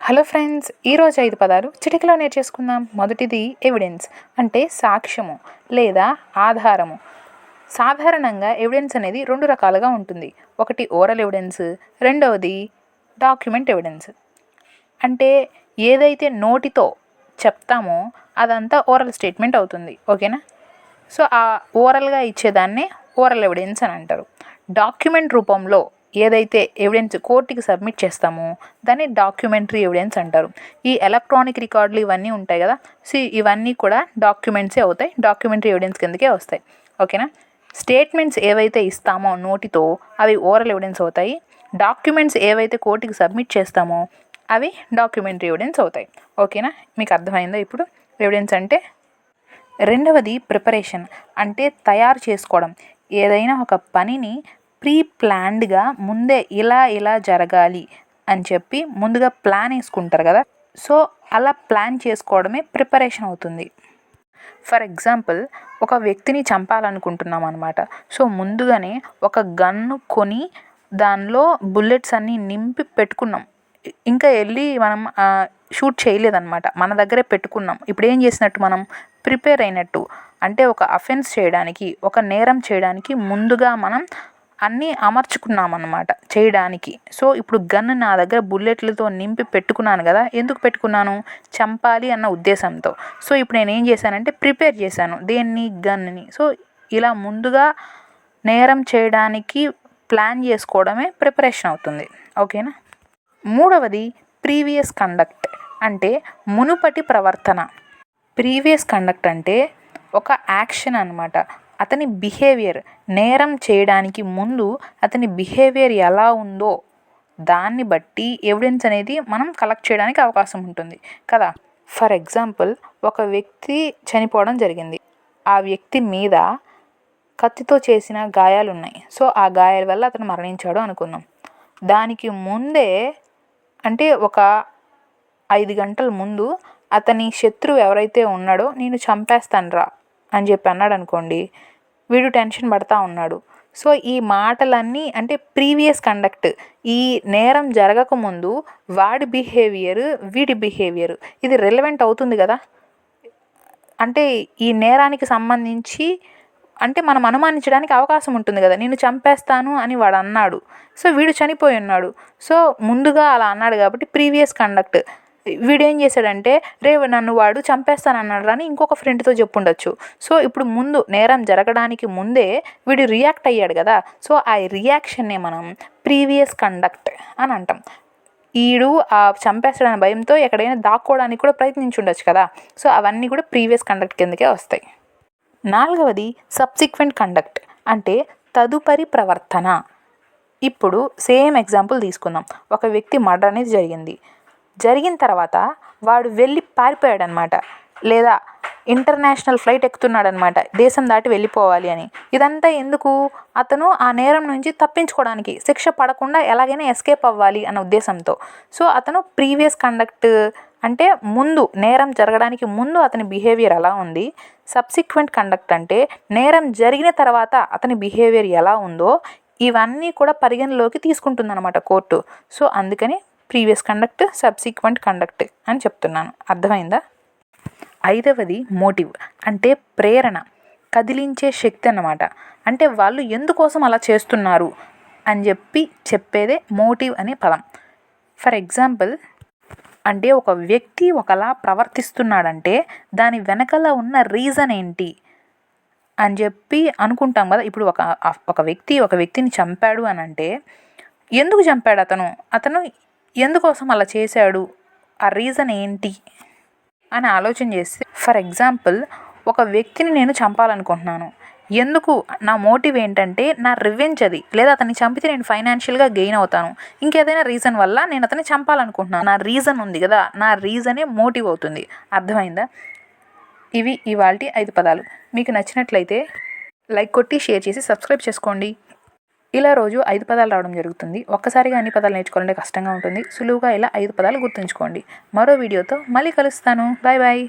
Hello friends, ఈరోజు 5 పదాలు చిటికలో నేర్చేసుకుందాం. మొదటిది ఎవిడెన్స్ అంటే సాక్ష్యము లేదా ఆధారము. సాధారణంగా ఎవిడెన్స్ అనేది 2 రకాలుగా ఉంటుంది. ఒకటి ఓరల్ ఎవిడెన్స్, రెండవది డాక్యుమెంట్ ఎవిడెన్స్. అంటే ఏదైతే నోటితో చెప్తామో అదంతా ఓరల్ స్టేట్మెంట్ అవుతుంది. ఓకేనా? సో ఆ ఓరల్గా ఇచ్చేదాన్నే ఓరల్ ఎవిడెన్స్ అని అంటారు. డాక్యుమెంట్ రూపంలో ఏదైతే ఎవిడెన్స్ కోర్టుకి సబ్మిట్ చేస్తామో దాన్ని డాక్యుమెంటరీ ఎవిడెన్స్ అంటారు. ఈ ఎలక్ట్రానిక్ రికార్డులు ఇవన్నీ ఉంటాయి కదా, సో ఇవన్నీ కూడా డాక్యుమెంట్సే అవుతాయి, డాక్యుమెంటరీ ఎవిడెన్స్ కిందకే వస్తాయి. ఓకేనా? స్టేట్మెంట్స్ ఏవైతే ఇస్తామో నోటితో అవి ఓరల్ ఎవిడెన్స్ అవుతాయి. డాక్యుమెంట్స్ ఏవైతే కోర్టుకి సబ్మిట్ చేస్తామో అవి డాక్యుమెంటరీ ఎవిడెన్స్ అవుతాయి. ఓకేనా? మీకు అర్థమైందా ఇప్పుడు ఎవిడెన్స్ అంటే? రెండవది ప్రిపరేషన్ అంటే తయారు చేసుకోవడం. ఏదైనా ఒక పనిని ప్రీ ప్లాన్డ్గా ముందే ఇలా జరగాలి అని చెప్పి ముందుగా ప్లాన్ వేసుకుంటారు కదా, సో అలా ప్లాన్ చేసుకోవడమే ప్రిపరేషన్ అవుతుంది. ఫర్ ఎగ్జాంపుల్, ఒక వ్యక్తిని చంపాలనుకుంటున్నాం అనమాట. సో ముందుగానే ఒక గన్ను కొని దానిలో బుల్లెట్స్ అన్నీ నింపి పెట్టుకున్నాం. ఇంకా వెళ్ళి మనం షూట్ చేయలేదన్నమాట, మన దగ్గరే పెట్టుకున్నాం. ఇప్పుడు ఏం చేసినట్టు మనం ప్రిపేర్ అయినట్టు. అంటే ఒక అఫెన్స్ చేయడానికి, ఒక నేరం చేయడానికి ముందుగా మనం అన్నీ అమర్చుకున్నామన్నమాట చేయడానికి. సో ఇప్పుడు గన్ నా దగ్గర బుల్లెట్లతో నింపి పెట్టుకున్నాను కదా, ఎందుకు పెట్టుకున్నాను? చంపాలి అన్న ఉద్దేశంతో. సో ఇప్పుడు నేను ఏం చేశానంటే ప్రిపేర్ చేశాను దేన్ని? గన్ని. సో ఇలా ముందుగా నేరం చేయడానికి ప్లాన్ చేసుకోవడమే ప్రిపరేషన్ అవుతుంది. ఓకేనా? మూడవది ప్రీవియస్ కండక్ట్ అంటే మునుపటి ప్రవర్తన. ప్రీవియస్ కండక్ట్ అంటే ఒక యాక్షన్ అన్నమాట. అతని బిహేవియర్, నేరం చేయడానికి ముందు అతని బిహేవియర్ ఎలా ఉందో దాన్ని బట్టి ఎవిడెన్స్ అనేది మనం కలెక్ట్ చేయడానికి అవకాశం ఉంటుంది కదా. ఫర్ ఎగ్జాంపుల్, ఒక వ్యక్తి చనిపోవడం జరిగింది. ఆ వ్యక్తి మీద కత్తితో చేసిన గాయాలు ఉన్నాయి. సో ఆ గాయాల వల్ల అతను మరణించాడు అనుకుందాం. దానికి ముందే అంటే ఒక 5 గంటల ముందు అతని శత్రువు ఎవరైతే ఉన్నాడో నేను చంపేస్తానురా అని చెప్పి అన్నాడు అనుకోండి, వీడు టెన్షన్ పడతా ఉన్నాడు. సో ఈ మాటలన్నీ అంటే ప్రీవియస్ కండక్ట్. ఈ నేరం జరగకముందు వాడి బిహేవియర్, వీడి బిహేవియర్ ఇది రిలవెంట్ అవుతుంది కదా. అంటే ఈ నేరానికి సంబంధించి అంటే మనం అనుమానించడానికి అవకాశం ఉంటుంది కదా. నేను చంపేస్తాను అని వాడు అన్నాడు, సో వీడు చనిపోయి ఉన్నాడు. సో ముందుగా అలా అన్నాడు కాబట్టి ప్రీవియస్ కండక్ట్. వీడేం చేశాడంటే, నన్ను వాడు చంపేస్తాను అన్నాడు అని ఇంకొక ఫ్రెండ్తో చెప్పుండొచ్చు. సో ఇప్పుడు ముందు నేరం జరగడానికి ముందే వీడు రియాక్ట్ అయ్యాడు కదా, సో ఆ రియాక్షన్నే మనం ప్రీవియస్ కండక్ట్ అని అంటాం. వీడు ఆ చంపేస్తాడనే భయంతో ఎక్కడైనా దాక్కోవడానికి కూడా ప్రయత్నించుండొచ్చు కదా, సో అవన్నీ కూడా ప్రీవియస్ కండక్ట్ కిందకే వస్తాయి. నాలుగవది సబ్సిక్వెంట్ కండక్ట్ అంటే తదుపరి ప్రవర్తన. ఇప్పుడు సేమ్ ఎగ్జాంపుల్ తీసుకుందాం. ఒక వ్యక్తి మర్డర్ అనేది జరిగిన తర్వాత వాడు వెళ్ళి పారిపోయాడనమాట, లేదా ఇంటర్నేషనల్ ఫ్లైట్ ఎక్కుతున్నాడనమాట, దేశం దాటి వెళ్ళిపోవాలి అని. ఇదంతా ఎందుకు? అతను ఆ నేరం నుంచి తప్పించుకోవడానికి, శిక్ష పడకుండా ఎలాగైనా ఎస్కేప్ అవ్వాలి అన్న ఉద్దేశంతో. సో అతను ప్రీవియస్ కండక్ట్ అంటే ముందు నేరం జరగడానికి ముందు అతని బిహేవియర్ ఎలా ఉంది. సబ్సిక్వెంట్ కండక్ట్ అంటే నేరం జరిగిన తర్వాత అతని బిహేవియర్ ఎలా ఉందో ఇవన్నీ కూడా పరిగణలోకి తీసుకుంటుందన్నమాట కోర్టు. సో అందుకని ప్రీవియస్ కండక్ట్, సబ్సిక్వెంట్ కండక్ట్ అని చెప్తున్నాను. అర్థమైందా? ఐదవది మోటివ్ అంటే ప్రేరణ, కదిలించే శక్తి అన్నమాట. అంటే వాళ్ళు ఎందుకోసం అలా చేస్తున్నారు అని చెప్పేదే మోటివ్ అనే పదం. ఫర్ ఎగ్జాంపుల్, అంటే ఒక వ్యక్తి ఒకలా ప్రవర్తిస్తున్నాడంటే దాని వెనకాల ఉన్న రీజన్ ఏంటి అని చెప్పి అనుకుంటాం కదా. ఇప్పుడు ఒక వ్యక్తిని చంపాడు అని అంటే ఎందుకు చంపాడు అతను ఎందుకోసం అలా చేశాడు, ఆ రీజన్ ఏంటి అని ఆలోచన చేస్తే, ఫర్ ఎగ్జాంపుల్ ఒక వ్యక్తిని నేను చంపాలనుకుంటున్నాను, ఎందుకు? నా మోటివ్ ఏంటంటే నా రివెంజ్ అది, లేదా అతన్ని చంపితే నేను ఫైనాన్షియల్గా గెయిన్ అవుతాను, ఇంకేదైనా రీజన్ వల్ల నేను అతన్ని చంపాలనుకుంటున్నాను. నా రీజన్ ఉంది కదా, నా రీజనే మోటివ్ అవుతుంది. అర్థమైందా? ఇవి ఇవాల్టి 5 పదాలు. మీకు నచ్చినట్లయితే లైక్ కొట్టి షేర్ చేసి సబ్స్క్రైబ్ చేసుకోండి. ఇలా రోజు 5 పదాలు రావడం జరుగుతుంది. ఒక్కసారిగా అన్ని పదాలు నేర్చుకోవాలంటే కష్టంగా ఉంటుంది. సులువుగా ఇలా 5 పదాలు గుర్తుంచుకోండి. మరో వీడియోతో మళ్ళీ కలుస్తాను. Bye bye.